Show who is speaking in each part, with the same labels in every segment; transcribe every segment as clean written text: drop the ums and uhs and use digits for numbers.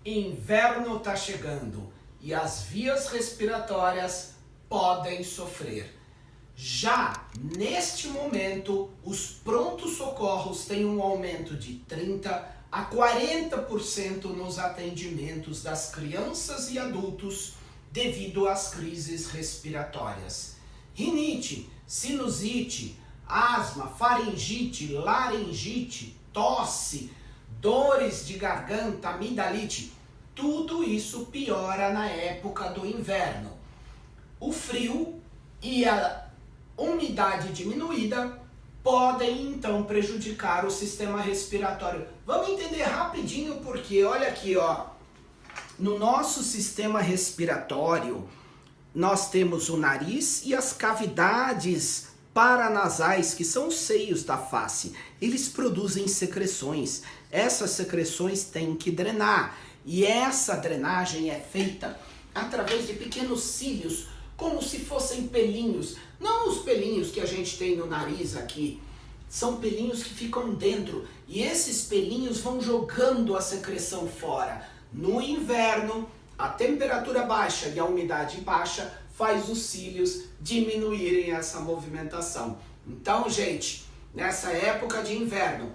Speaker 1: Inverno está chegando e as vias respiratórias podem sofrer. Já neste momento, os prontos-socorros têm um aumento de 30% a 40% nos atendimentos das crianças e adultos devido às crises respiratórias. Rinite, sinusite, asma, faringite, laringite, tosse, dores de garganta, amidalite, tudo isso piora na época do inverno. O frio e a umidade diminuída podem então prejudicar o sistema respiratório. Vamos entender rapidinho porque olha aqui, ó, no nosso sistema respiratório nós temos o nariz e as cavidades paranasais, que são os seios da face. Eles produzem secreções. Essas secreções têm que drenar. E essa drenagem é feita através de pequenos cílios, como se fossem pelinhos. Não os pelinhos que a gente tem no nariz aqui. São pelinhos que ficam dentro. E esses pelinhos vão jogando a secreção fora. No inverno, a temperatura baixa e a umidade baixa faz os cílios diminuírem essa movimentação. Então, gente, nessa época de inverno,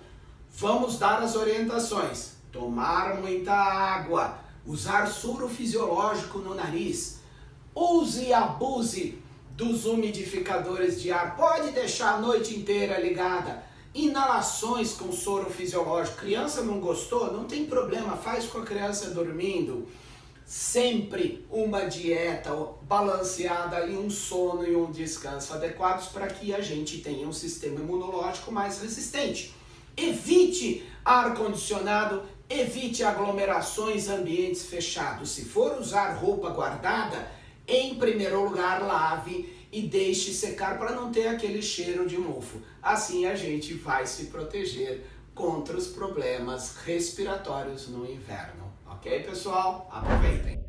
Speaker 1: vamos dar as orientações. Tomar muita água, usar soro fisiológico no nariz, use e abuse dos umidificadores de ar, pode deixar a noite inteira ligada. Inalações com soro fisiológico, criança não gostou? Não tem problema, faz com a criança dormindo. Sempre uma dieta balanceada e um sono e um descanso adequados para que a gente tenha um sistema imunológico mais resistente. Evite ar-condicionado, evite aglomerações, ambientes fechados. Se for usar roupa guardada, em primeiro lugar lave e deixe secar para não ter aquele cheiro de mofo. Assim a gente vai se proteger contra os problemas respiratórios no inverno. Ok, pessoal? Aproveitem!